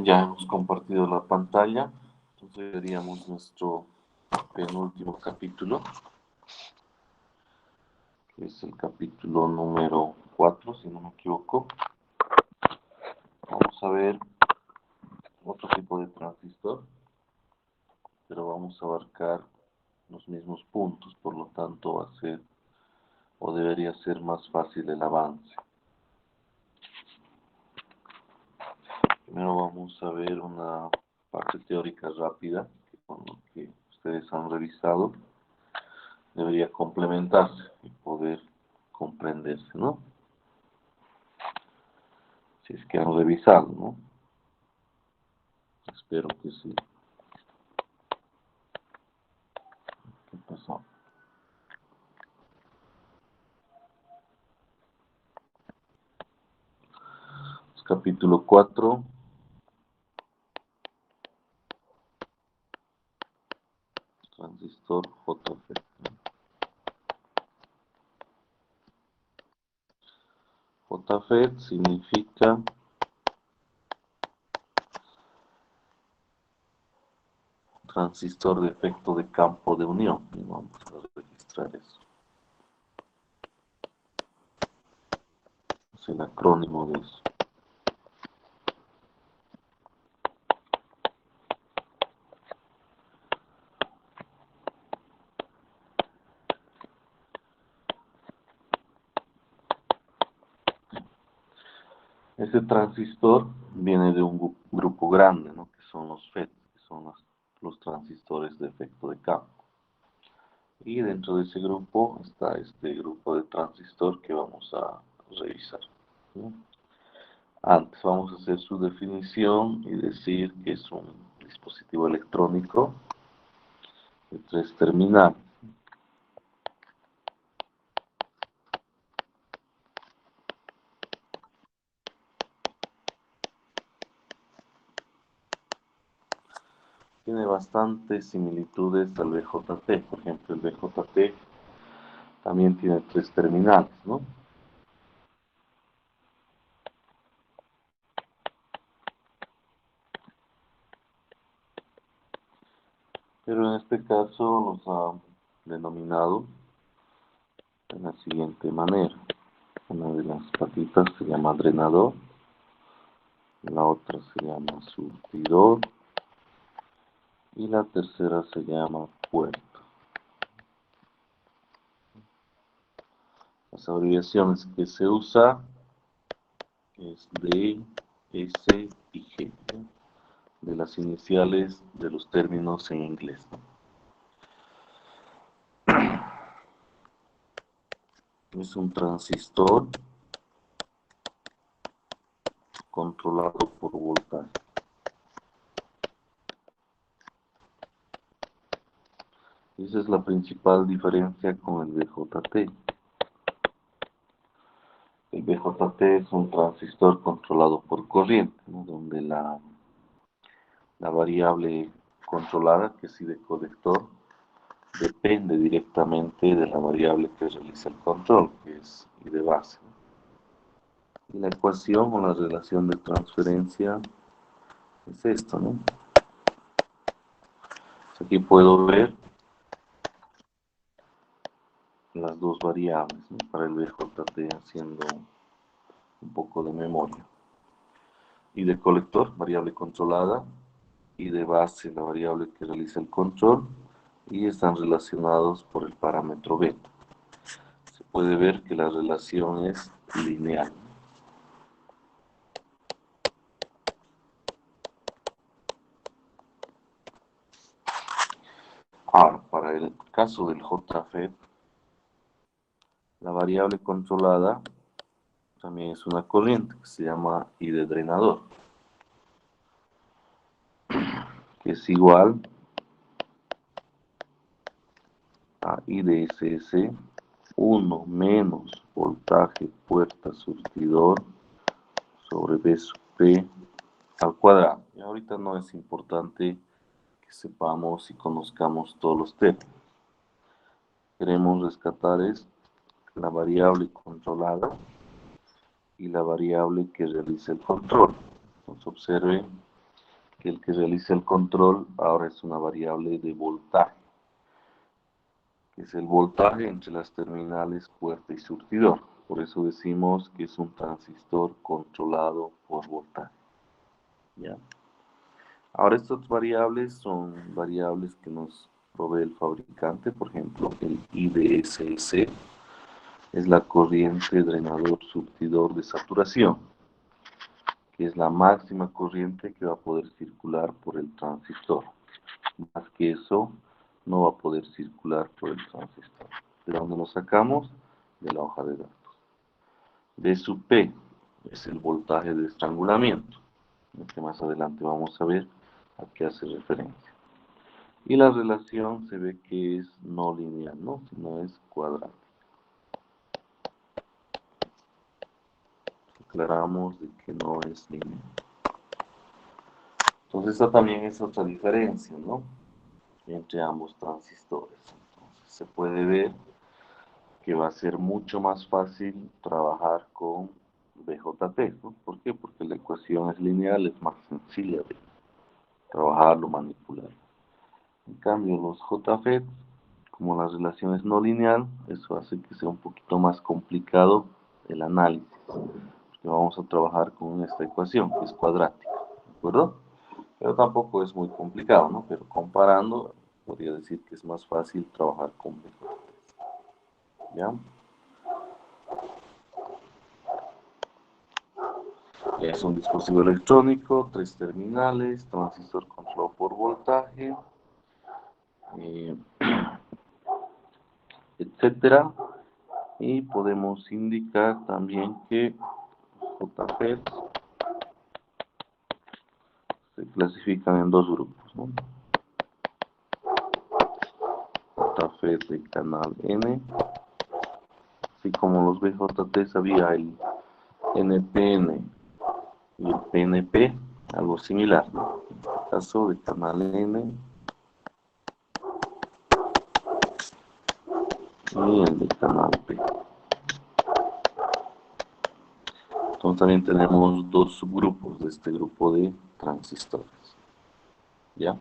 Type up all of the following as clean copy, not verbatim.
Ya hemos compartido la pantalla, entonces veríamos nuestro penúltimo capítulo, que es el capítulo número 4, si no me equivoco. Vamos a ver otro tipo de transistor, pero vamos a abarcar los mismos puntos, por lo tanto va a ser o debería ser más fácil el avance. Primero vamos a ver una parte teórica rápida, que con lo que ustedes han revisado debería complementarse y poder comprenderse, ¿no? Si es que han revisado, ¿no? Espero que sí. ¿Qué pasó? Capítulo 4, transistor JFET. JFET significa transistor de efecto de campo de unión. Y vamos a registrar eso. Es el acrónimo de eso. Ese transistor viene de un grupo grande, ¿no? Que son los FET, que son los transistores de efecto de campo. Y dentro de ese grupo está este grupo de transistor que vamos a revisar, ¿no? Antes vamos a hacer su definición y decir que es un dispositivo electrónico de 3 terminales. Tiene bastantes similitudes al BJT. Por ejemplo, el BJT también tiene 3 terminales, ¿no? Pero en este caso los ha denominado de la siguiente manera. Una de las patitas se llama drenador, la otra se llama surtidor y la tercera se llama puerta. Las abreviaciones que se usa es D, S y G, ¿no? De las iniciales de los términos en inglés, ¿no? Es un transistor controlado por voltaje. Esa es la principal diferencia con el BJT. El BJT es un transistor controlado por corriente, ¿no? Donde la variable controlada, que es I de colector, depende directamente de la variable que realiza el control, que es I de base. Y la ecuación o la relación de transferencia es esto, ¿no? Aquí puedo ver las dos variables, ¿no? Para el BJT haciendo un poco de memoria. I de colector, variable controlada, y de base, la variable que realiza el control, y están relacionados por el parámetro beta. Se puede ver que la relación es lineal. Ahora, para el caso del JFET, la variable controlada también es una corriente que se llama I de drenador, que es igual a I de SS 1 menos voltaje puerta surtidor sobre B sub P al cuadrado. Y ahorita no es importante que sepamos y conozcamos todos los términos. Queremos rescatar es la variable controlada y la variable que realiza el control. Entonces observen que el que realiza el control ahora es una variable de voltaje, que es el voltaje entre las terminales puerta y surtidor. Por eso decimos que es un transistor controlado por voltaje. ¿Ya? Ahora estas variables son variables que nos provee el fabricante, por ejemplo, el IDSC es la corriente drenador surtidor de saturación, que es la máxima corriente que va a poder circular por el transistor. Más que eso, no va a poder circular por el transistor. ¿De dónde lo sacamos? De la hoja de datos. D sub P es el voltaje de estrangulamiento, que más adelante vamos a ver a qué hace referencia. Y la relación se ve que es no lineal, ¿no? Sino es cuadrática. Aclaramos de que no es lineal. Entonces esta también es otra diferencia, ¿no? Entre ambos transistores. Entonces se puede ver que va a ser mucho más fácil trabajar con BJT, ¿no? ¿Por qué? Porque la ecuación es lineal, es más sencilla de trabajarlo, manipular. En cambio, los JFET, como la relación es no lineal, eso hace que sea un poquito más complicado el análisis, porque vamos a trabajar con esta ecuación, que es cuadrática, ¿de acuerdo? Pero tampoco es muy complicado, ¿no? Pero comparando, podría decir que es más fácil trabajar con BJT. ¿Ya? Es un dispositivo electrónico, 3 terminales, transistor controlado por voltaje, eh, etcétera. Y podemos indicar también que JFET se clasifican en dos grupos, ¿no? JFET de canal N, así como los BJT había el NPN y el PNP, algo similar, ¿no? En este caso de canal N y el de canal P. Entonces también tenemos dos subgrupos de este grupo de transistores. ¿Ya?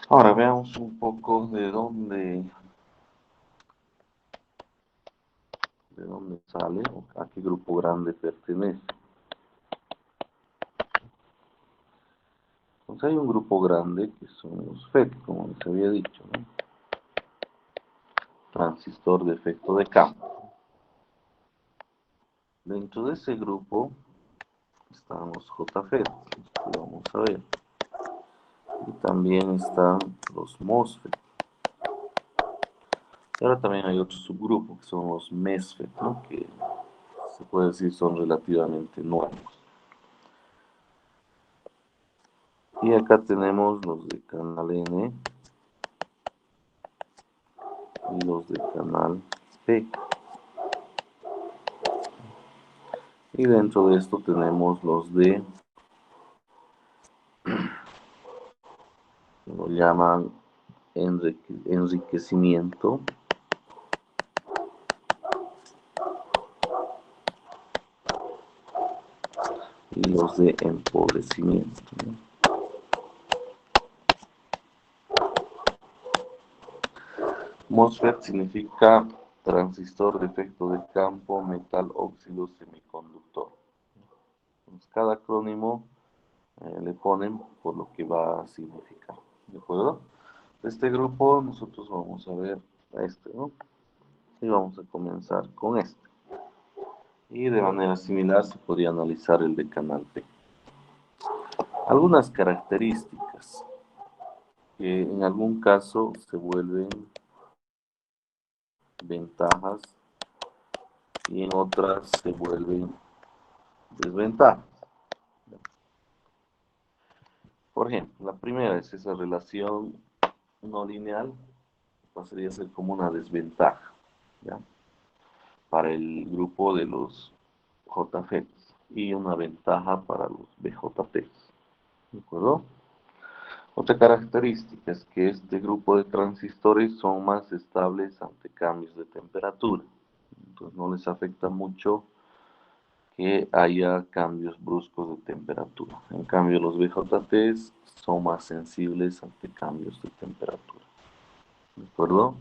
Ahora veamos un poco de dónde sale o a qué grupo grande pertenece. Entonces hay un grupo grande que son los FET, como les había dicho, ¿no? Transistor de efecto de campo. Dentro de ese grupo están los JFET, que vamos a ver. Y también están los MOSFET. Y ahora también hay otro subgrupo que son los MESFET, ¿no? Que se puede decir son relativamente nuevos. Y acá tenemos los de canal N y los de canal P. Y dentro de esto tenemos los de, lo llaman enriquecimiento y los de empobrecimiento, ¿no? MOSFET significa transistor de efecto de campo metal óxido semiconductor. Entonces, cada acrónimo le ponen por lo que va a significar. ¿De acuerdo? De este grupo nosotros vamos a ver a este, ¿no? Y vamos a comenzar con este. Y de manera similar se podría analizar el de canal P. Algunas características que en algún caso se vuelven ventajas y en otras se vuelven desventajas. Por ejemplo, la primera es esa relación no lineal, pasaría a ser como una desventaja, ¿ya? Para el grupo de los JFETs y una ventaja para los BJTs. ¿De acuerdo? Otra característica es que este grupo de transistores son más estables ante cambios de temperatura. Entonces no les afecta mucho que haya cambios bruscos de temperatura. En cambio, los VJTs son más sensibles ante cambios de temperatura. ¿De acuerdo?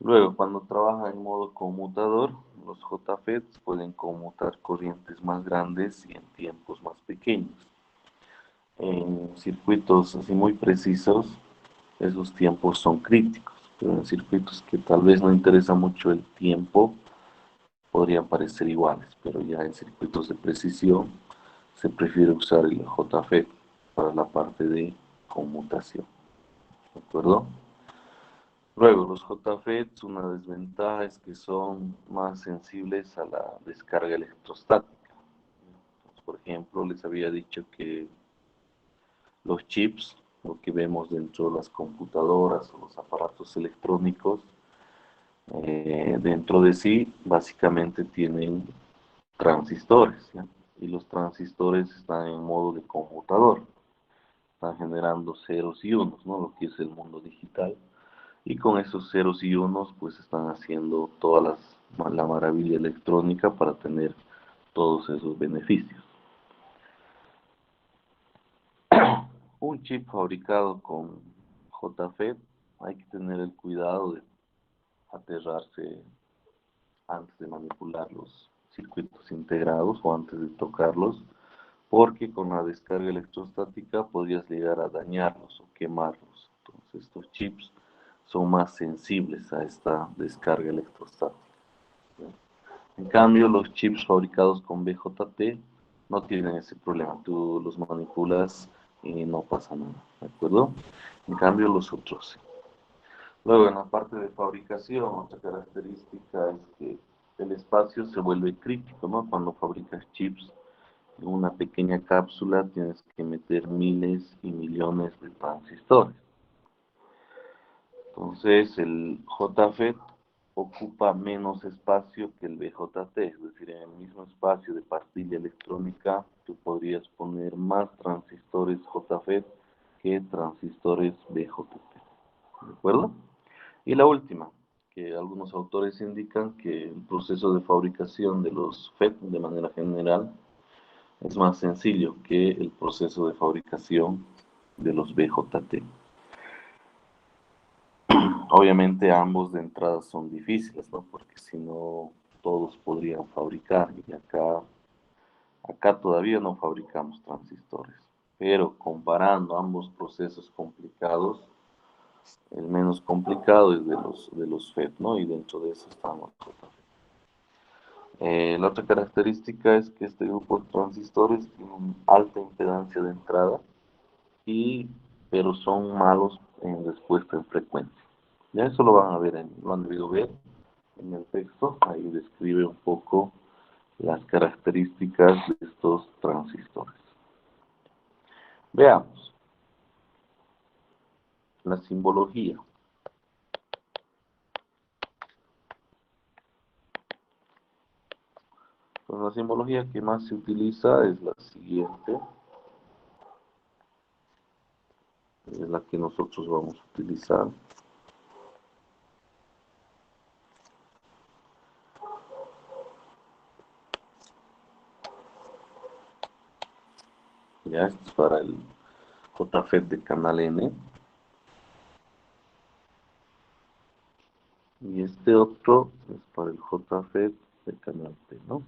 Luego, cuando trabaja en modo conmutador, los JFETs pueden conmutar corrientes más grandes y en tiempos más pequeños. En circuitos así muy precisos, esos tiempos son críticos, pero en circuitos que tal vez no interesa mucho el tiempo, podrían parecer iguales, pero ya en circuitos de precisión se prefiere usar el JFET para la parte de conmutación. ¿De acuerdo? Luego, los JFETs, una desventaja es que son más sensibles a la descarga electrostática. Entonces, por ejemplo, les había dicho que los chips, lo que vemos dentro de las computadoras o los aparatos electrónicos, dentro de sí básicamente tienen transistores, ¿ya? Y los transistores están en modo de conmutador, están generando ceros y unos, ¿no? Lo que es el mundo digital. Y con esos ceros y unos, pues están haciendo toda la maravilla electrónica para tener todos esos beneficios. Un chip fabricado con JFET, hay que tener el cuidado de aterrarse antes de manipular los circuitos integrados o antes de tocarlos, porque con la descarga electrostática podrías llegar a dañarlos o quemarlos. Entonces estos chips son más sensibles a esta descarga electrostática. En cambio, los chips fabricados con BJT no tienen ese problema. Tú los manipulas y no pasa nada, ¿de acuerdo? En cambio, los otros sí. Luego, en la parte de fabricación, otra característica es que el espacio se vuelve crítico, ¿no? Cuando fabricas chips en una pequeña cápsula tienes que meter miles y millones de transistores. Entonces, el JFET ocupa menos espacio que el BJT, es decir, en el mismo espacio de pastilla electrónica tú podrías poner más transistores JFET que transistores BJT. ¿De acuerdo? Y la última, que algunos autores indican que el proceso de fabricación de los FET de manera general es más sencillo que el proceso de fabricación de los BJT. Obviamente ambos de entrada son difíciles, ¿no? Porque si no, todos podrían fabricar y acá todavía no fabricamos transistores. Pero comparando ambos procesos complicados, el menos complicado es de los FET, ¿no? Y dentro de eso estamos. La otra característica es que este grupo de transistores tiene una alta impedancia de entrada, pero son malos en respuesta en frecuencia. Ya eso lo van a ver, lo han debido ver en el texto, ahí describe un poco las características de estos transistores. Veamos la simbología. Pues la simbología que más se utiliza es la siguiente, es la que nosotros vamos a utilizar. Ya, esto es para el JFET de canal N. Y este otro es para el JFET de canal P, ¿no?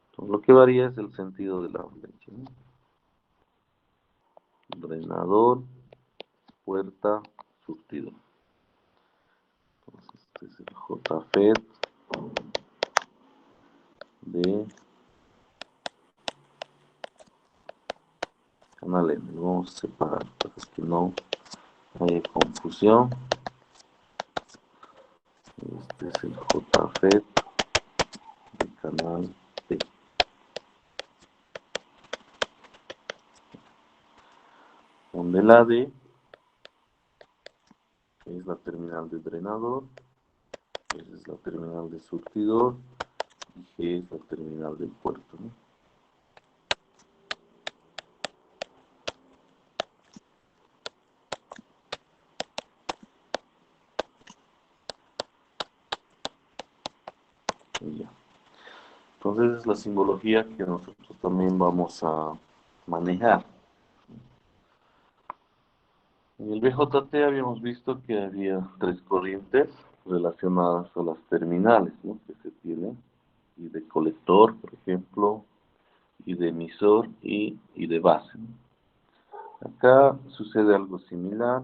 Entonces, lo que varía es el sentido de la flecha, ¿no? Drenador, puerta, surtidor. Entonces, este es el JFET de canal N. Lo vamos a separar para que no haya confusión. Este es el JFET de canal P. Donde la D es la terminal de drenador, esa es la terminal de surtidor y G es la terminal del puerto, ¿no? Entonces es la simbología que nosotros también vamos a manejar. En el BJT habíamos visto que había tres corrientes relacionadas a las terminales, ¿no?, que se tienen, y de colector, por ejemplo, y de emisor y de base, ¿no? Acá sucede algo similar.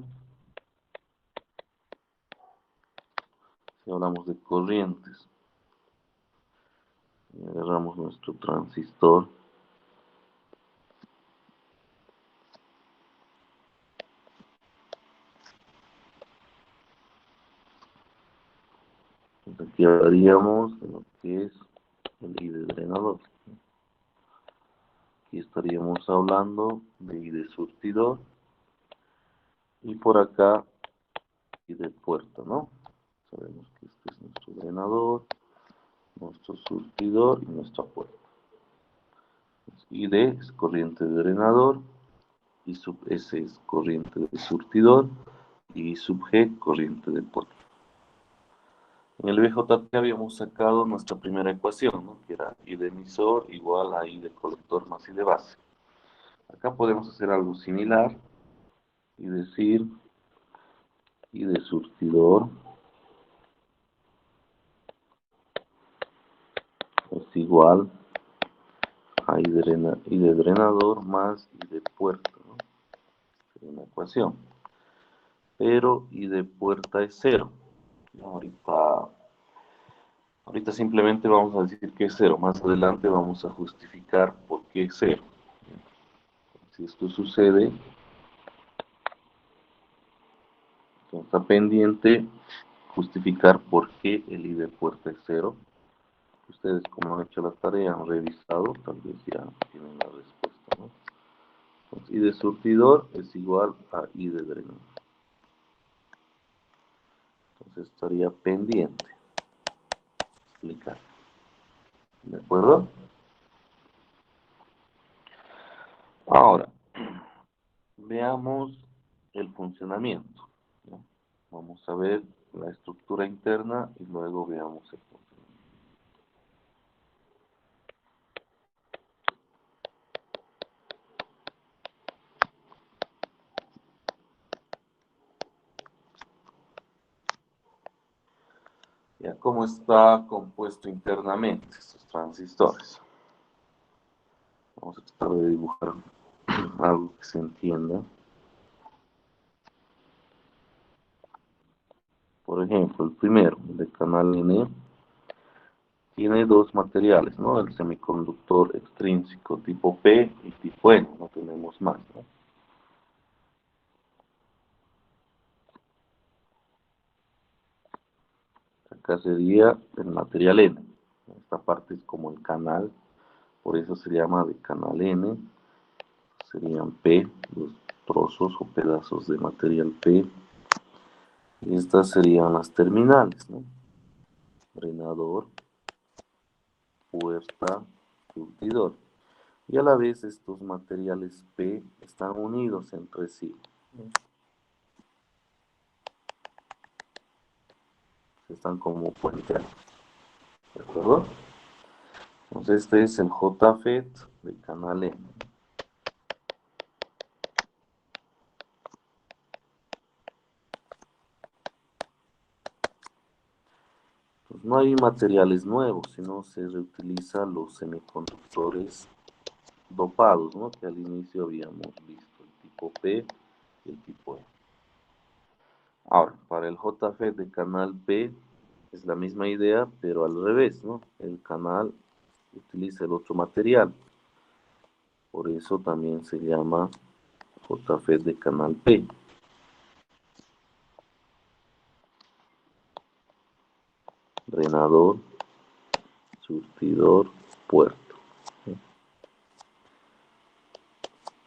Si hablamos de corrientes, y agarramos nuestro transistor, pues aquí hablaríamos de lo que es el I de drenador. Aquí estaríamos hablando de I de surtidor y por acá I de puerta, ¿no? Sabemos que este es nuestro drenador, nuestro surtidor y nuestra puerta. ID es corriente de drenador, I sub S es corriente de surtidor y I sub G corriente de puerta. En el BJT habíamos sacado nuestra primera ecuación, ¿no?, que era I de emisor igual a I de colector más I de base. Acá podemos hacer algo similar y decir I de surtidor es igual a I de drenador más I de puerta, ¿no? Sería una ecuación. Pero I de puerta es cero. Ahorita simplemente vamos a decir que es cero. Más adelante vamos a justificar por qué es cero. Si esto sucede, está pendiente justificar por qué el I de puerta es cero. Ustedes, como han hecho la tarea, han revisado, tal vez ya tienen la respuesta, ¿no? Entonces, I de surtidor es igual a I de drenador. Entonces estaría pendiente explicar. ¿De acuerdo? Ahora, veamos el funcionamiento, ¿no? Vamos a ver la estructura interna y luego veamos el funcionamiento. Ya, ¿cómo está compuesto internamente estos transistores? Vamos a tratar de dibujar algo que se entienda. Por ejemplo, el primero, el de canal N, tiene dos materiales, ¿no? El semiconductor extrínseco tipo P y tipo N, no tenemos más, ¿no? Acá sería el material N. Esta parte es como el canal, por eso se llama de canal N. Serían P, los trozos o pedazos de material P. Y estas serían las terminales, ¿no? Drenador, puerta, surtidor. Y a la vez estos materiales P están unidos entre sí. Están como puenteados. ¿De acuerdo? Entonces este es el JFET del canal N. Pues no hay materiales nuevos, sino se reutilizan los semiconductores dopados, ¿no?, que al inicio habíamos visto, el tipo P y el tipo N. Ahora, para el JFET de canal P es la misma idea, pero al revés, ¿no? El canal utiliza el otro material. Por eso también se llama JFET de canal P. Drenador, surtidor, puerto.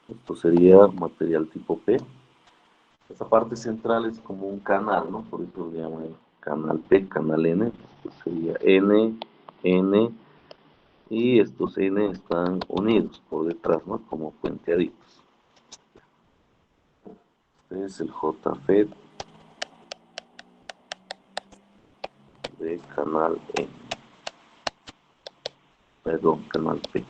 Esto sería material tipo P. Esta parte central es como un canal, ¿no? Por eso le llaman canal P, canal N. Esto sería N, N, y estos N están unidos por detrás, ¿no?, como puenteaditos. Este es el JFET de canal N. perdón, canal P.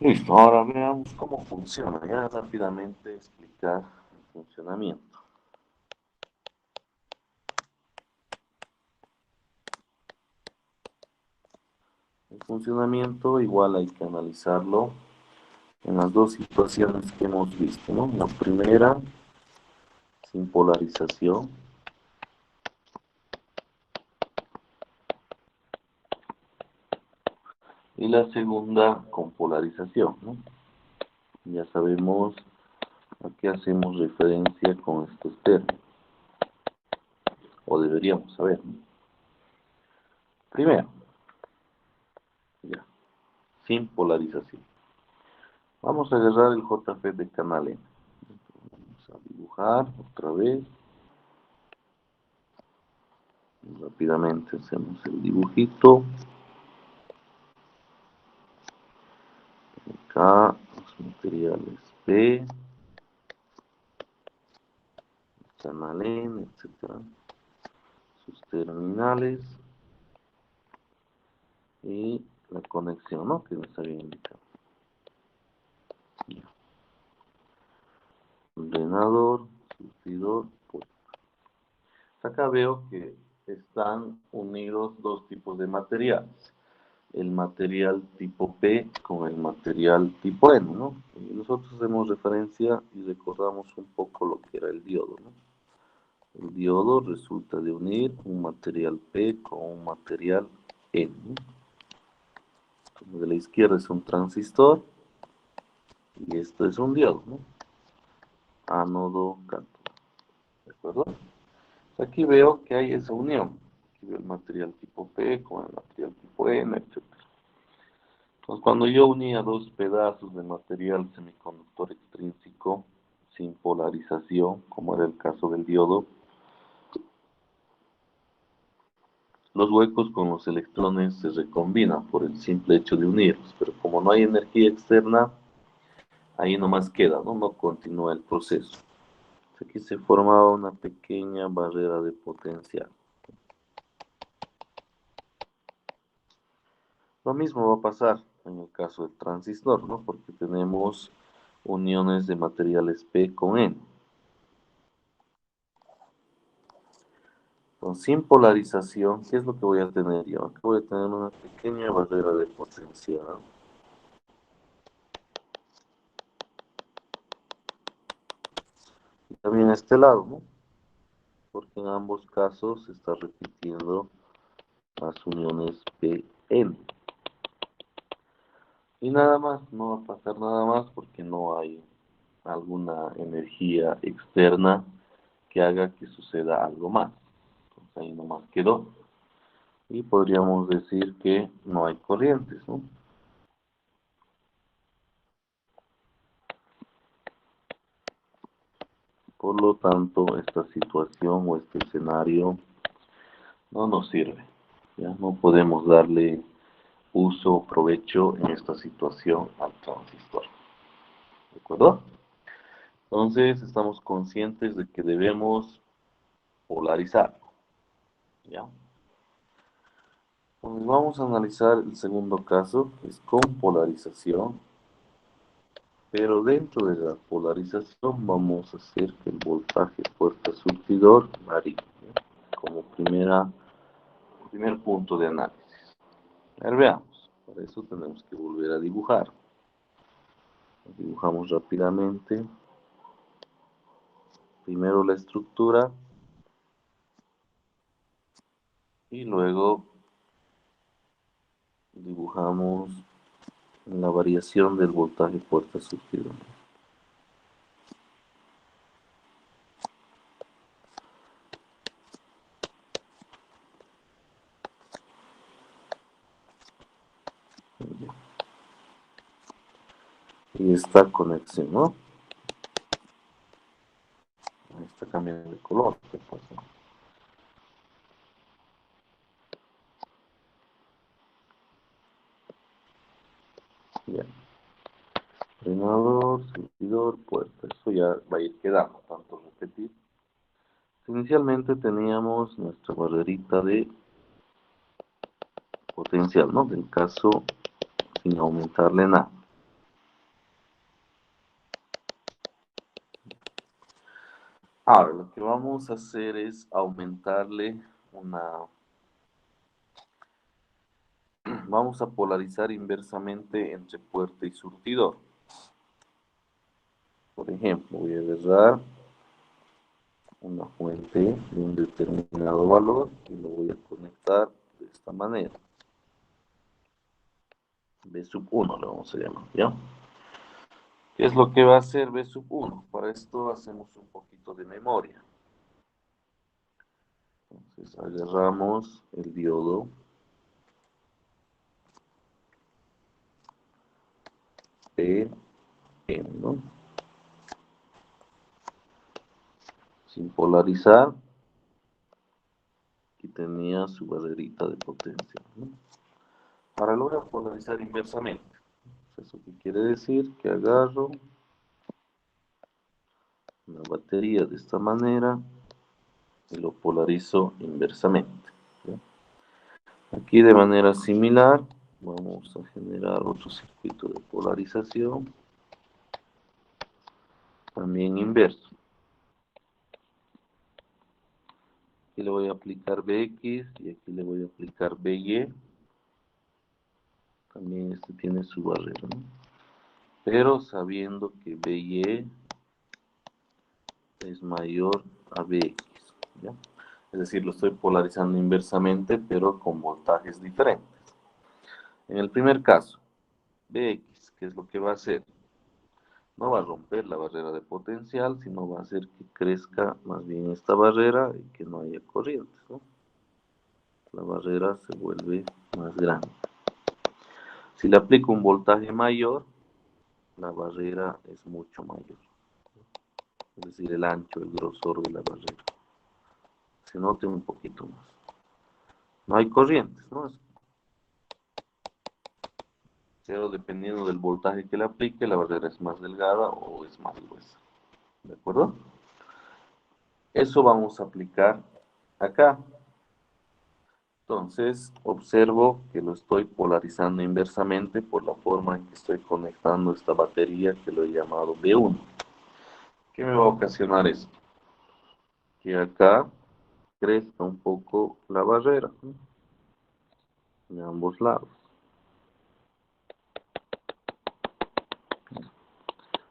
Listo, ahora veamos cómo funciona. Ya rápidamente explicar el funcionamiento. El funcionamiento igual hay que analizarlo en las dos situaciones que hemos visto, ¿no? La primera, sin polarización. Y la segunda, con polarización, ¿no? Ya sabemos a qué hacemos referencia con estos términos, o deberíamos saber, ¿no? Primero, ya, sin polarización. Vamos a agarrar el JF de canal N. Vamos a dibujar otra vez. Rápidamente hacemos el dibujito. Acá los materiales P, canal N, etcétera. Sus terminales y la conexión, ¿no? Que nos había indicado. Ya. Ordenador, surtidor, puerta. Acá veo que están unidos dos tipos de materiales. El material tipo P con el material tipo N, ¿no? Y nosotros hacemos referencia y recordamos un poco lo que era el diodo, ¿no? El diodo resulta de unir un material P con un material N, ¿no? Como de la izquierda es un transistor y esto es un diodo, ¿no? Ánodo, cátodo. ¿De acuerdo? Aquí veo que hay esa unión. Aquí veo el material tipo P con el material tipo N, etc. Entonces, cuando yo unía dos pedazos de material semiconductor extrínseco sin polarización, como era el caso del diodo, los huecos con los electrones se recombinan por el simple hecho de unirlos, pero como no hay energía externa, ahí nomás queda, ¿no? No continúa el proceso. Aquí se formaba una pequeña barrera de potencial. Lo mismo va a pasar en el caso del transistor, ¿no? Porque tenemos uniones de materiales P con N. Entonces, sin polarización, ¿qué es lo que voy a tener yo? Aquí voy a tener una pequeña barrera de potencial. Y también este lado, ¿no? Porque en ambos casos se está repitiendo las uniones PN. Y nada más, no va a pasar nada más porque no hay alguna energía externa que haga que suceda algo más. Entonces ahí nomás quedó. Y podríamos decir que no hay corrientes, ¿no? Por lo tanto, esta situación o este escenario no nos sirve. Ya no podemos darle uso o provecho en esta situación al transistor. ¿De acuerdo? Entonces, estamos conscientes de que debemos polarizar. ¿Ya? Entonces, vamos a analizar el segundo caso, que es con polarización. Pero dentro de la polarización vamos a hacer que el voltaje puerta surtidor varíe, ¿ya? Como primer punto de análisis. A ver, veamos. Para eso tenemos que volver a dibujar. Dibujamos rápidamente. Primero la estructura y luego dibujamos la variación del voltaje puerta surtidor. Y esta conexión, ¿no? Ahí está cambiando de color. ¿Qué pasa? Ya. Frenador, surtidor, puerta. Eso ya va a ir quedando, tanto repetir. Inicialmente teníamos nuestra barrerita de potencial, ¿no? Del caso sin aumentarle nada. Ahora, lo que vamos a hacer es aumentarle una... Vamos a polarizar inversamente entre puerta y surtidor. Por ejemplo, voy a agarrar una fuente de un determinado valor y lo voy a conectar de esta manera. B sub 1 le vamos a llamar, ¿ya? ¿Qué es lo que va a hacer B sub 1? Para esto hacemos un poquito de memoria. Entonces agarramos el diodo P, N, ¿no? Sin polarizar, aquí tenía su barrerita de potencia, ¿no? Ahora lo voy a polarizar inversamente. ¿Eso qué quiere decir? Que agarro una batería de esta manera y lo polarizo inversamente, ¿ya? Aquí de manera similar vamos a generar otro circuito de polarización también inverso. Aquí le voy a aplicar BX y aquí le voy a aplicar BY. También este tiene su barrera, ¿no? Pero sabiendo que BY es mayor a BX, ¿ya? Es decir, lo estoy polarizando inversamente, pero con voltajes diferentes. En el primer caso, BX, ¿qué es lo que va a hacer? No va a romper la barrera de potencial, sino va a hacer que crezca más bien esta barrera y que no haya corrientes, ¿no? La barrera se vuelve más grande. Si le aplico un voltaje mayor, la barrera es mucho mayor. Es decir, el ancho, el grosor de la barrera se note un poquito más. No hay corrientes, ¿no? Pero dependiendo del voltaje que le aplique, la barrera es más delgada o es más gruesa. ¿De acuerdo? Eso vamos a aplicar acá. Entonces, observo que lo estoy polarizando inversamente por la forma en que estoy conectando esta batería que lo he llamado B1. ¿Qué me va a ocasionar eso? Que acá crezca un poco la barrera, ¿no? De ambos lados.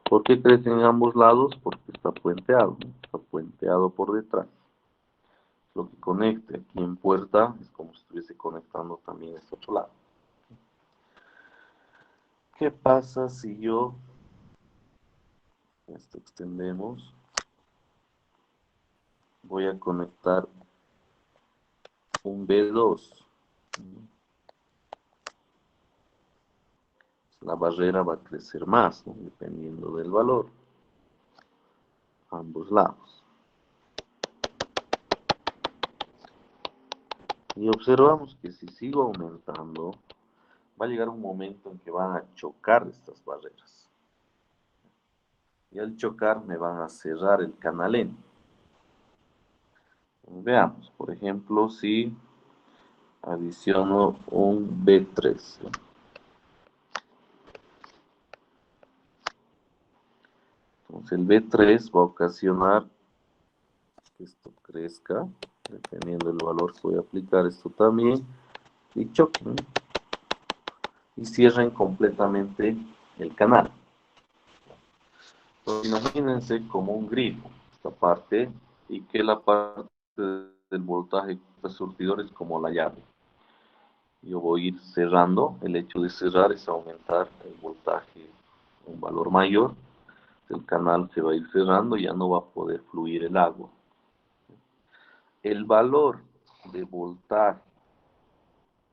¿Por qué crece en ambos lados? Porque está puenteado, ¿no? Está puenteado por detrás. Lo que conecte aquí en puerta es como si estuviese conectando también este otro lado. ¿Qué pasa si yo, esto extendemos, voy a conectar un B2? La barrera va a crecer más, ¿no? Dependiendo del valor, a ambos lados. Y observamos que si sigo aumentando, va a llegar un momento en que van a chocar estas barreras. Y al chocar me van a cerrar el canal N. Veamos, por ejemplo, si adiciono un B3. Entonces el B3 va a ocasionar que esto crezca, dependiendo del valor que voy a aplicar esto también, y choquen, y cierren completamente el canal. Entonces, imagínense como un grifo, esta parte, y que la parte del voltaje surtidor es como la llave. Yo voy a ir cerrando, el hecho de cerrar es aumentar el voltaje a un valor mayor, el canal se va a ir cerrando y ya no va a poder fluir el agua. El valor de voltaje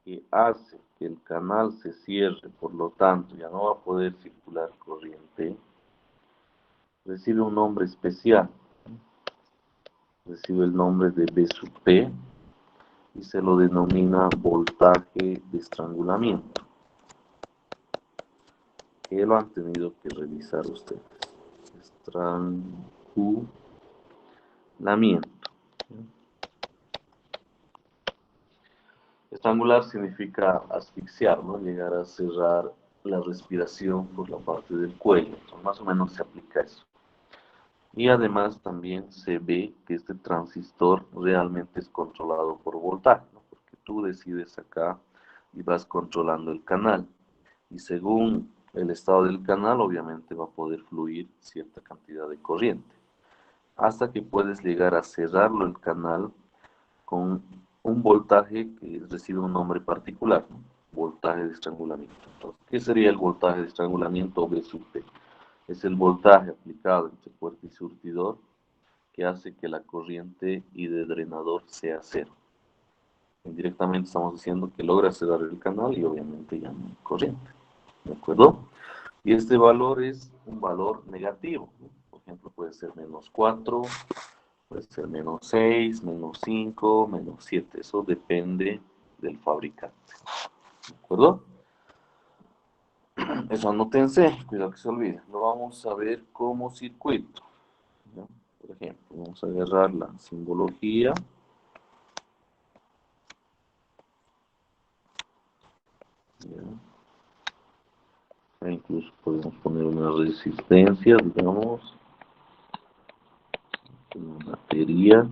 que hace que el canal se cierre, por lo tanto ya no va a poder circular corriente, recibe un nombre especial, recibe el nombre de B sub P y se lo denomina voltaje de estrangulamiento, que lo han tenido que revisar ustedes. Estrangulamiento. Estrangular significa asfixiar, ¿no? Llegar a cerrar la respiración por la parte del cuello. Entonces, más o menos se aplica eso. Y además también se ve que este transistor realmente es controlado por voltaje, ¿no? Porque tú decides acá y vas controlando el canal. Y según el estado del canal, obviamente va a poder fluir cierta cantidad de corriente. Hasta que puedes llegar a cerrarlo el canal con un voltaje que recibe un nombre particular, ¿no? Voltaje de estrangulamiento. Entonces, ¿qué sería el voltaje de estrangulamiento V sub P? Es el voltaje aplicado entre puerta y surtidor que hace que la corriente y de drenador sea cero. Indirectamente estamos diciendo que logra cerrar el canal y obviamente ya no hay corriente. ¿De acuerdo? Y este valor es un valor negativo, ¿no? Por ejemplo, puede ser -4, puede ser -6, -5, -7. Eso depende del fabricante. ¿De acuerdo? Eso anótense, cuidado que se olvide. Lo vamos a ver como circuito, ¿ya? Por ejemplo, vamos a agarrar la simbología. ¿Ya? Incluso podemos poner una resistencia, digamos, una batería.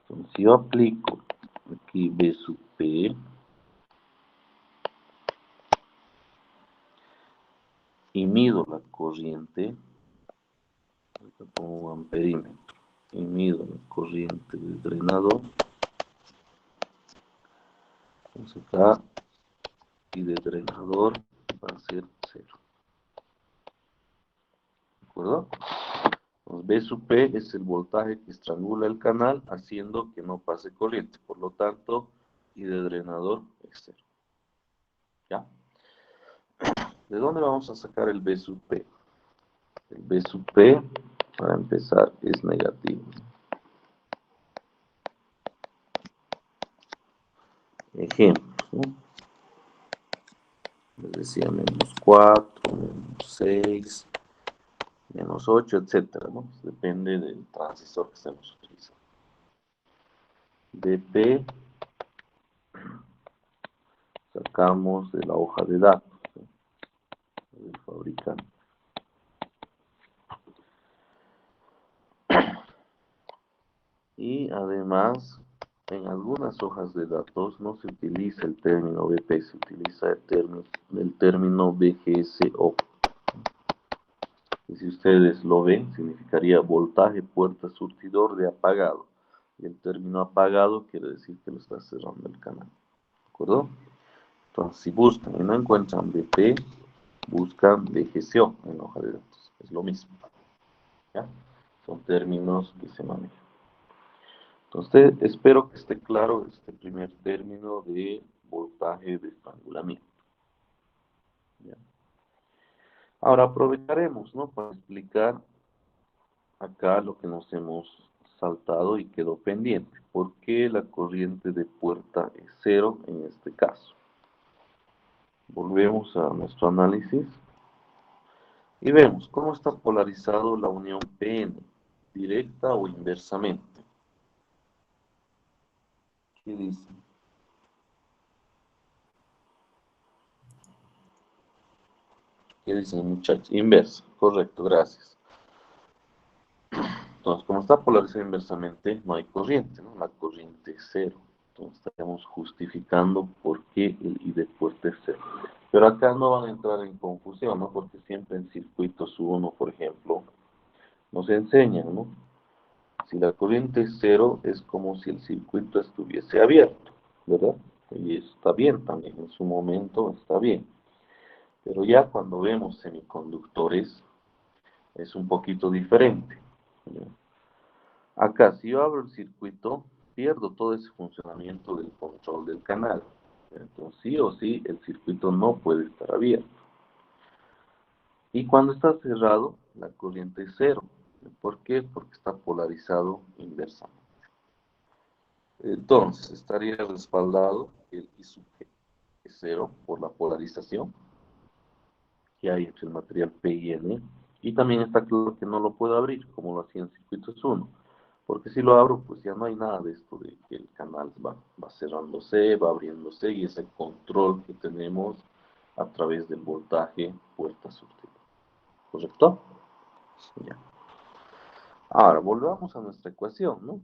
Entonces, si yo aplico aquí V sub P y mido la corriente, acá pongo un amperímetro, y mido la corriente del drenador, entonces acá y de drenador va a ser 0. ¿De acuerdo? Entonces, V sub P es el voltaje que estrangula el canal haciendo que no pase corriente. Por lo tanto, I de drenador es 0. ¿Ya? ¿De dónde vamos a sacar el V sub P? El V sub P, para empezar, es negativo. Ejemplos, ¿no? Les decía -4, -6, -8, etcétera, ¿no? Depende del transistor que estemos utilizando. dP sacamos de la hoja de datos, ¿sí? Del fabricante. Y además, en algunas hojas de datos no se utiliza el término BP, se utiliza el término BGSO. Y si ustedes lo ven, significaría voltaje puerta surtidor de apagado. Y el término apagado quiere decir que lo está cerrando el canal. ¿De acuerdo? Entonces, si buscan y no encuentran BP, buscan BGSO en la hoja de datos. Es lo mismo. ¿Ya? Son términos que se manejan. Entonces, espero que esté claro este primer término de voltaje de estrangulamiento. ¿Ya? Ahora aprovecharemos, ¿no?, para explicar acá lo que nos hemos saltado y quedó pendiente. ¿Por qué la corriente de puerta es 0 en este caso? Volvemos a nuestro análisis y vemos cómo está polarizado la unión PN, directa o inversamente. ¿Qué dice? ¿Qué dicen, muchachos? Inversa, correcto, gracias. Entonces, como está polarizado inversamente, no hay corriente, ¿no? La corriente es 0. Entonces, estaríamos justificando por qué el I de puerta es 0. Pero acá no van a entrar en confusión, ¿no? Porque siempre en circuitos 1, por ejemplo, nos enseñan, ¿no? Si la corriente es 0, es como si el circuito estuviese abierto, ¿verdad? Y eso está bien también, en su momento está bien. Pero ya cuando vemos semiconductores, es un poquito diferente, ¿ya? Acá, si yo abro el circuito, pierdo todo ese funcionamiento del control del canal. Entonces, sí o sí, el circuito no puede estar abierto. Y cuando está cerrado, la corriente es 0. ¿Por qué? Porque está polarizado inversamente. Entonces, estaría respaldado el I sub G es 0 por la polarización que hay entre el material P y N. Y también está claro que no lo puedo abrir, como lo hacía en circuitos 1. Porque si lo abro, pues ya no hay nada de esto de que el canal va cerrándose, va abriéndose y ese control que tenemos a través del voltaje puerta surtida. ¿Correcto? Ya. Ahora, volvamos a nuestra ecuación, ¿no?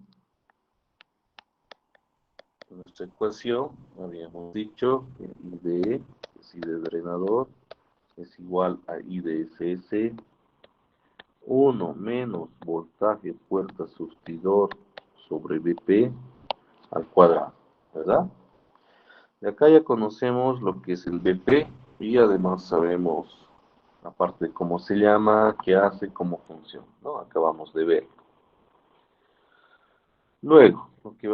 En nuestra ecuación habíamos dicho que ID, que es I de drenador, es igual a I de SS, 1 menos voltaje puerta surtidor sobre BP al cuadrado, ¿verdad? De acá ya conocemos lo que es el BP y además sabemos, aparte de cómo se llama, qué hace, cómo funciona, ¿no? Acabamos de ver. Luego, lo que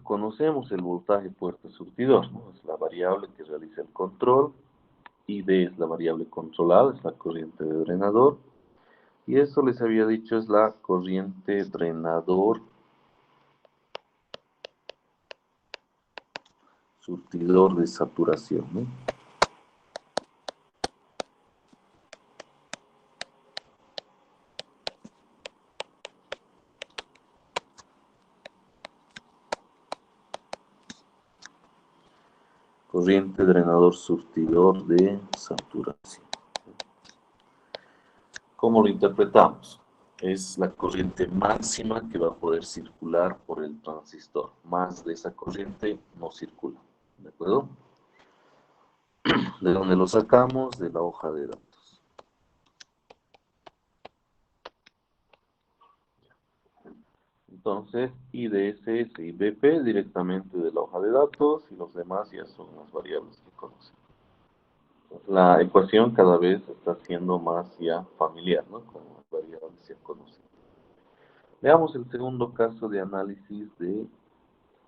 conocemos el voltaje puerta surtidor, ¿no? Es la variable que realiza el control, ID es la variable controlada, es la corriente de drenador, y esto les había dicho es la corriente drenador surtidor de saturación, ¿no? Corriente drenador surtidor de saturación. ¿Cómo lo interpretamos? Es la corriente máxima que va a poder circular por el transistor. Más de esa corriente no circula. ¿De acuerdo? ¿De dónde lo sacamos? De la hoja de datos. Entonces, IDSS y BP directamente de la hoja de datos y los demás ya son las variables que conocemos. La ecuación cada vez está siendo más ya familiar, ¿no? Con las variables ya conocidas. Veamos el segundo caso de análisis de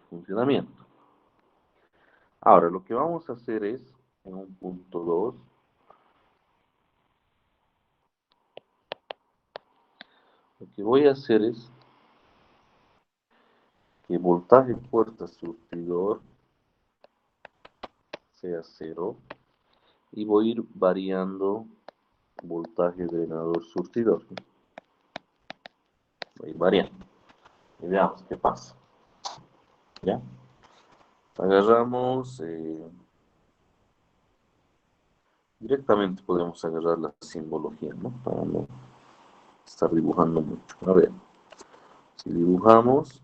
funcionamiento. Ahora, lo que vamos a hacer es, en un punto 2, lo que voy a hacer es que voltaje puerta surtidor sea 0 y voy a ir variando voltaje drenador surtidor. Voy a ir variando y veamos qué pasa. ¿Ya? Agarramos, directamente podemos agarrar la simbología, ¿no? Para no estar dibujando mucho. A ver, si dibujamos,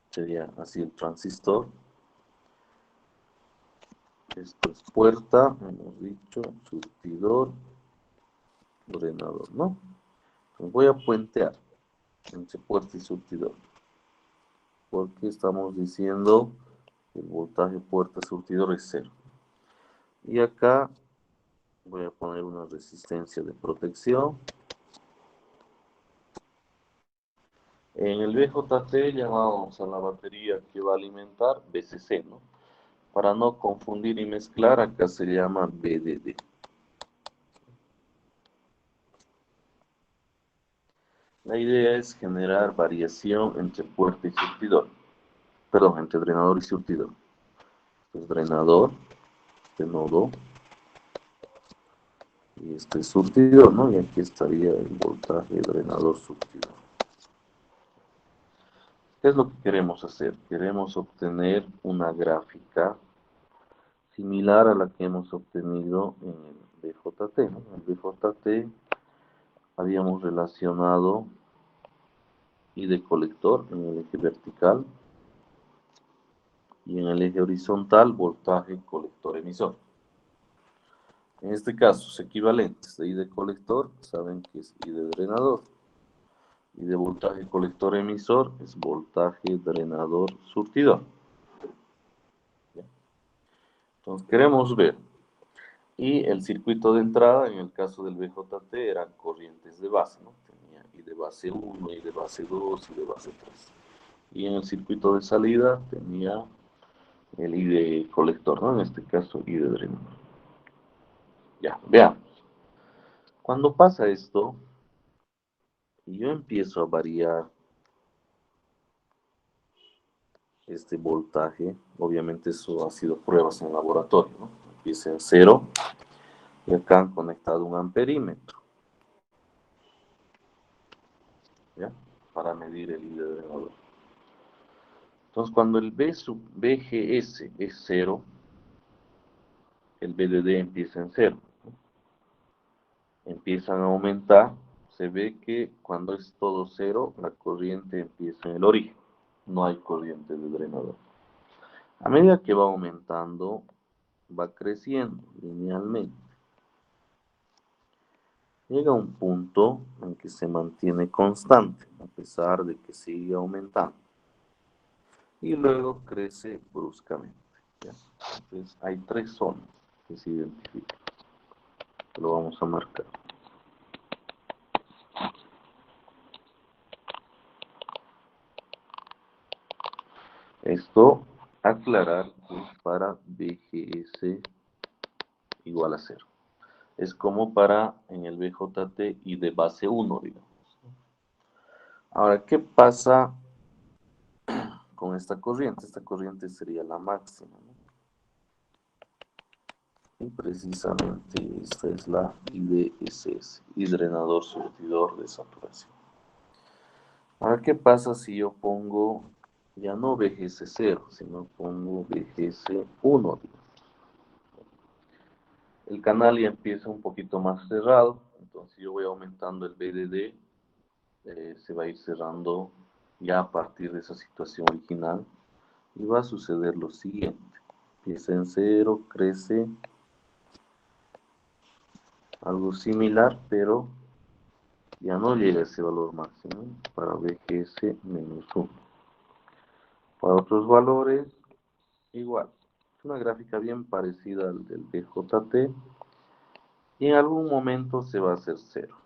sería así el transistor. Esto es puerta, hemos dicho, surtidor, drenador, ¿no? Entonces voy a puentear entre puerta y surtidor, porque estamos diciendo que el voltaje puerta surtidor es 0. Y acá voy a poner una resistencia de protección. En el VJT llamamos a la batería que va a alimentar BCC, ¿no? Para no confundir y mezclar, acá se llama BDD. La idea es generar variación entre puerta y surtidor. Perdón, entre drenador y surtidor. Este es drenador, este nodo, y este es surtidor, ¿no? Y aquí estaría el voltaje drenador surtidor. ¿Qué es lo que queremos hacer? Queremos obtener una gráfica similar a la que hemos obtenido en el BJT, ¿no? En el BJT habíamos relacionado I de colector en el eje vertical y en el eje horizontal voltaje colector emisor. En este caso, sus equivalentes de I de colector saben que es I de drenador y de voltaje colector emisor es voltaje drenador surtidor. Entonces queremos ver. Y el circuito de entrada, en el caso del BJT, eran corrientes de base, ¿no? Tenía I de base 1, I de base 2, I de base 3. Y en el circuito de salida tenía el I de colector, ¿no? En este caso, I de drenador. Ya, veamos. Cuando pasa esto, y yo empiezo a variar este voltaje, obviamente eso ha sido pruebas en laboratorio, ¿no? empieza en 0, y acá han conectado un amperímetro, ¿ya? Para medir el I de drenador. Entonces, cuando el B sub BGS es 0, el BDD empieza en 0, ¿no? Empiezan a aumentar. Se ve que cuando es todo 0, la corriente empieza en el origen. No hay corriente de drenador. A medida que va aumentando, va creciendo linealmente. Llega un punto en que se mantiene constante, a pesar de que sigue aumentando. Y luego crece bruscamente, ¿ya? Entonces hay 3 zonas que se identifican. Lo vamos a marcar. Esto, aclarar que es para BGS igual a 0. Es como para en el BJT y de base 1, digamos. Ahora, ¿qué pasa con esta corriente? Esta corriente sería la máxima, ¿no? Y precisamente esta es la IDSS, y drenador surtidor de saturación. Ahora, ¿qué pasa si yo pongo ya no BGS 0, sino pongo BGS 1? El canal ya empieza un poquito más cerrado, entonces yo voy aumentando el BDD, se va a ir cerrando ya a partir de esa situación original, y va a suceder lo siguiente. Empieza en 0, crece, algo similar, pero ya no llega a ese valor máximo para BGS menos 1. Para otros valores, igual. Es una gráfica bien parecida al del BJT, y en algún momento se va a hacer 0.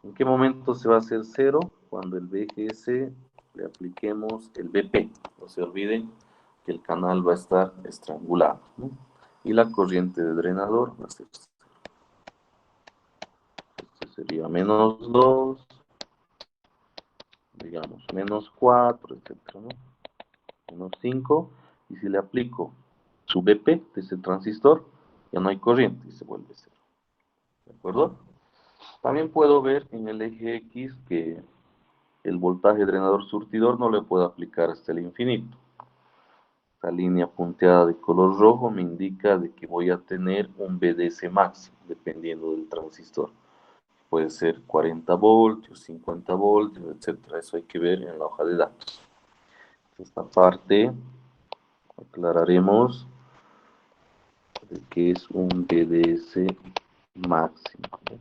¿En qué momento se va a hacer 0? Cuando el BGS le apliquemos el BP. No se olviden que el canal va a estar estrangulado, ¿no? Y la corriente de drenador va a ser 0. Este sería menos 2, digamos, menos 4, etcétera, ¿no? Menos 5. Y si le aplico su BP de ese transistor, ya no hay corriente y se vuelve 0. ¿De acuerdo? También puedo ver en el eje X que el voltaje drenador surtidor no le puedo aplicar hasta el infinito. Esta línea punteada de color rojo me indica de que voy a tener un BDS máximo, dependiendo del transistor. Puede ser 40 voltios, 50 voltios, etc. Eso hay que ver en la hoja de datos. Esta parte aclararemos de que es un BDS máximo, ¿no?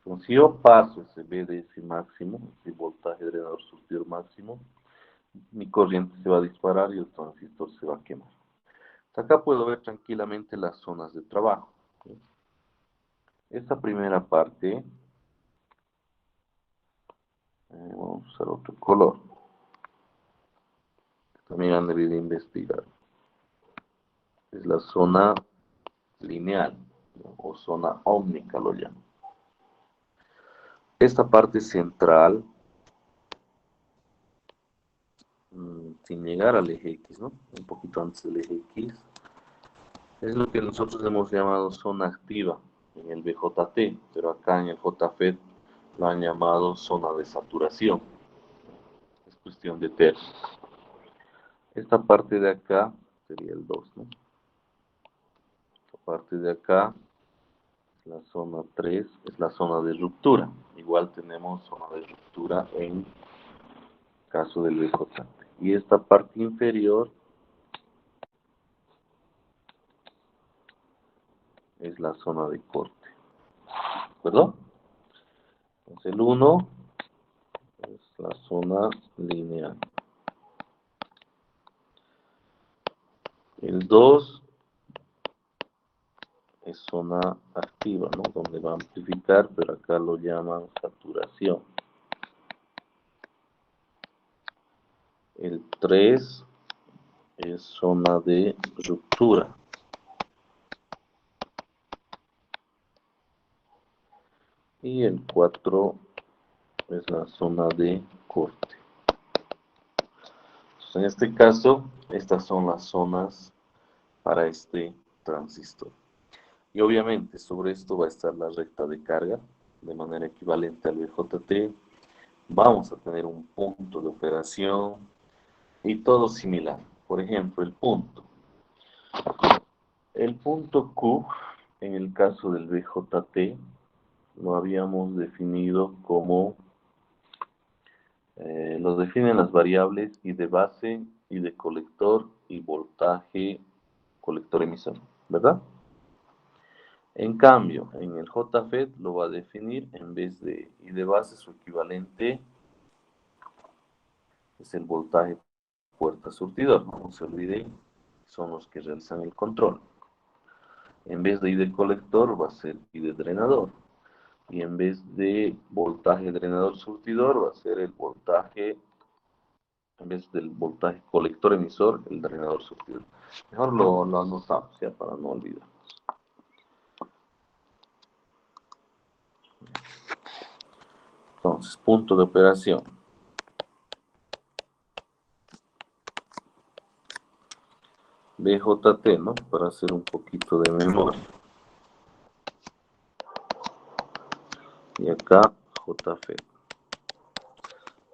Entonces, si yo paso ese BDS máximo, ese voltaje drenador surtidor máximo, mi corriente se va a disparar y el transistor se va a quemar. Acá puedo ver tranquilamente las zonas de trabajo. Esta primera parte, vamos a usar otro color, también han debido investigar. Es la zona lineal, ¿no? O zona ómnica lo llamo. Esta parte central, sin llegar al eje X, ¿no? Un poquito antes del eje X, es lo que nosotros hemos llamado zona activa en el BJT, pero acá en el JFET lo han llamado zona de saturación. Es cuestión de términos. Esta parte de acá sería el 2, ¿no? Esta parte de acá, la zona 3, es la zona de ruptura. Igual tenemos zona de ruptura en caso del BJT. Y esta parte inferior es la zona de corte. ¿De acuerdo? Entonces el 1 es la zona lineal. El 2 es zona activa, ¿no? Donde va a amplificar, pero acá lo llaman saturación. El 3 es zona de ruptura. Y el 4 es la zona de corte. Entonces, en este caso, estas son las zonas para este transistor. Y obviamente sobre esto va a estar la recta de carga de manera equivalente al BJT. Vamos a tener un punto de operación y todo similar. Por ejemplo, el punto. El punto Q, en el caso del BJT, lo habíamos definido como, lo definen las variables I de base, I de colector y voltaje colector emisor, ¿verdad? En cambio, en el JFET lo va a definir en vez de I de base, su equivalente es el voltaje puerta surtidor, no se olviden, son los que realizan el control. En vez de I de colector va a ser I de drenador. Y en vez de voltaje drenador surtidor va a ser el voltaje, en vez del voltaje colector emisor, el drenador surtidor. Mejor lo anotamos ya para no olvidar. Entonces, punto de operación. BJT, ¿no? Para hacer un poquito de memoria. Y acá JFET.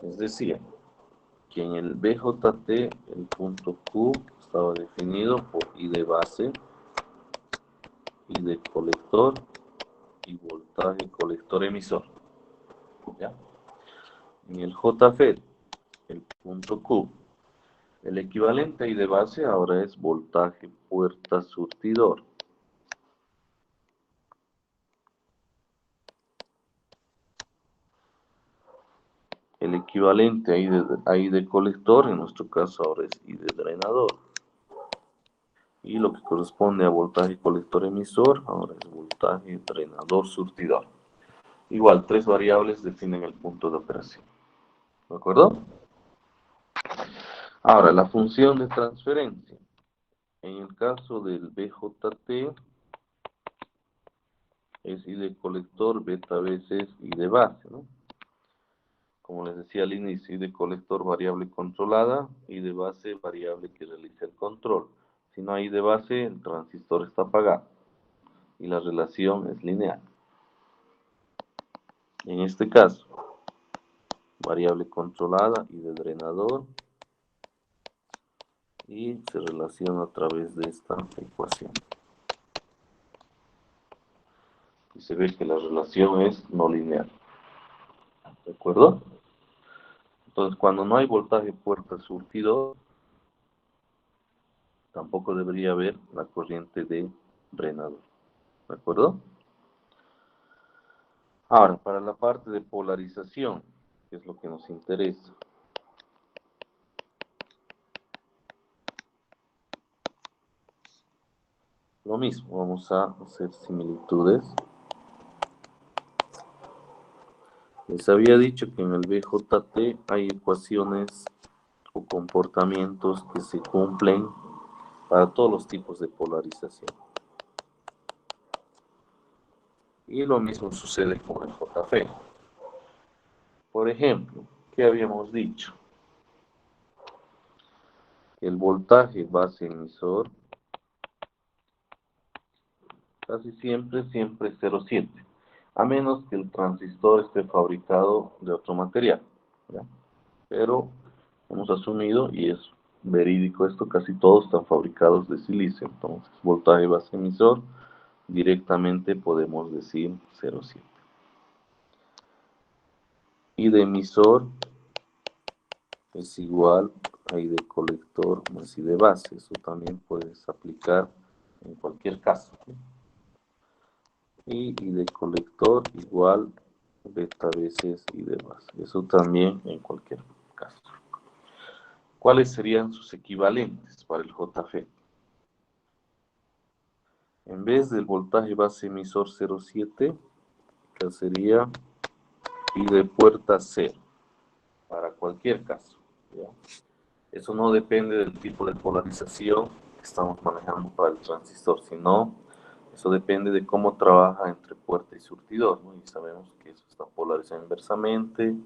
Es decir, que en el BJT el punto Q estaba definido por I de base, I de colector y voltaje colector emisor. ¿Ya? En el JFET, el punto Q, el equivalente I de base ahora es voltaje puerta surtidor. El equivalente a I de colector, en nuestro caso ahora es I de drenador. Y lo que corresponde a voltaje colector emisor, ahora es voltaje drenador surtidor. Igual, tres variables definen el punto de operación. ¿De acuerdo? Ahora, la función de transferencia. En el caso del BJT, es I de colector, beta veces I de base, ¿no? Como les decía al inicio, I de colector variable controlada, I de base variable que realiza el control. Si no hay I de base, el transistor está apagado y la relación es lineal. En este caso, variable controlada I de drenador y se relaciona a través de esta ecuación. Y se ve que la relación es no lineal. ¿De acuerdo? Entonces, cuando no hay voltaje puerta surtidor, tampoco debería haber la corriente de drenador. ¿De acuerdo? Ahora, para la parte de polarización, que es lo que nos interesa. Lo mismo, vamos a hacer similitudes. Les había dicho que en el BJT hay ecuaciones o comportamientos que se cumplen para todos los tipos de polarización. Y lo mismo sucede con el JFET. Por ejemplo, ¿qué habíamos dicho? El voltaje base emisor casi siempre es 0,7, a menos que el transistor esté fabricado de otro material, ¿ya? Pero hemos asumido, y es verídico esto, casi todos están fabricados de silicio. Entonces, voltaje base emisor, directamente podemos decir 0,7. Y de emisor es igual a I de colector más I de base. Eso también puedes aplicar en cualquier caso. Y I de colector igual beta veces I de base. Eso también en cualquier caso. ¿Cuáles serían sus equivalentes para el JFET? En vez del voltaje base emisor 0,7, que sería I de puerta 0, para cualquier caso, ¿ya? Eso no depende del tipo de polarización que estamos manejando para el transistor, sino eso depende de cómo trabaja entre puerta y surtidor, ¿no? Y sabemos que eso está polarizado inversamente,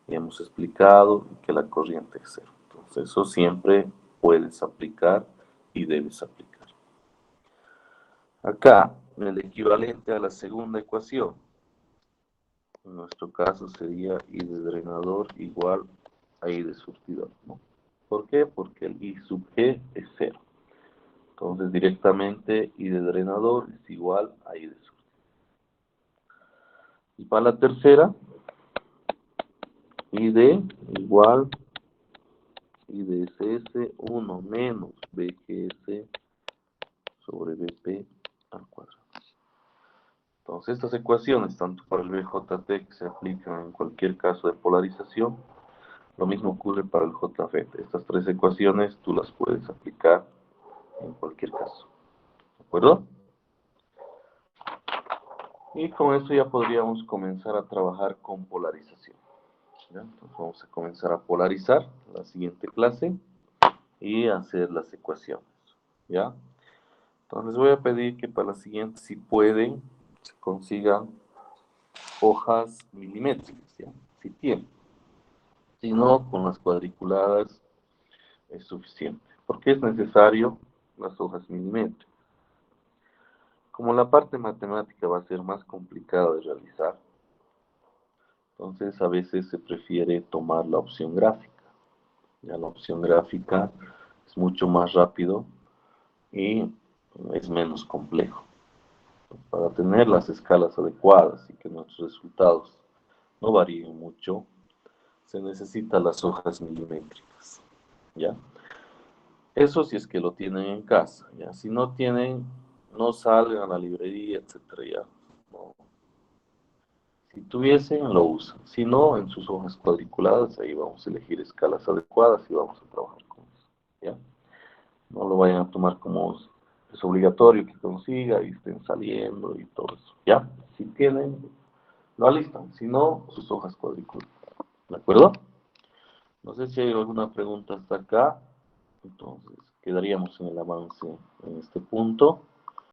y hemos explicado que la corriente es cero. Entonces, eso siempre puedes aplicar y debes aplicar. Acá, el equivalente a la segunda ecuación, en nuestro caso sería I de drenador igual a I de surtidor, ¿no? ¿Por qué? Porque el I sub G es cero. Entonces, directamente I de drenador es igual a I de surtidor. Y para la tercera, I de igual I de SS1 menos BGS sobre BP al cuadrado. Entonces, estas ecuaciones, tanto para el BJT que se aplican en cualquier caso de polarización, lo mismo ocurre para el JFET. Estas tres ecuaciones tú las puedes aplicar en cualquier caso. ¿De acuerdo? Y con eso ya podríamos comenzar a trabajar con polarización. ¿Ya? Entonces vamos a comenzar a polarizar la siguiente clase y hacer las ecuaciones. ¿Ya? Entonces les voy a pedir que para la siguiente, si pueden, se consigan hojas milimétricas, ¿ya? Si tienen. Si no, con las cuadriculadas es suficiente. ¿Por qué es necesario las hojas milimétricas? Como la parte matemática va a ser más complicada de realizar, entonces a veces se prefiere tomar la opción gráfica. Ya la opción gráfica es mucho más rápido y es menos complejo. Para tener las escalas adecuadas y que nuestros resultados no varíen mucho, se necesitan las hojas milimétricas. ¿Ya? Eso si es que lo tienen en casa, ¿ya? Si no tienen, no salgan a la librería, etcétera, ¿ya? No. Si tuviesen, lo usan. Si no, en sus hojas cuadriculadas, ahí vamos a elegir escalas adecuadas y vamos a trabajar con eso, ¿ya? No lo vayan a tomar como es obligatorio que consiga y estén saliendo y todo eso, ¿ya? Si tienen, lo alistan. Si no, sus hojas cuadriculadas, ¿de acuerdo? No sé si hay alguna pregunta hasta acá. Entonces, quedaríamos en el avance en este punto.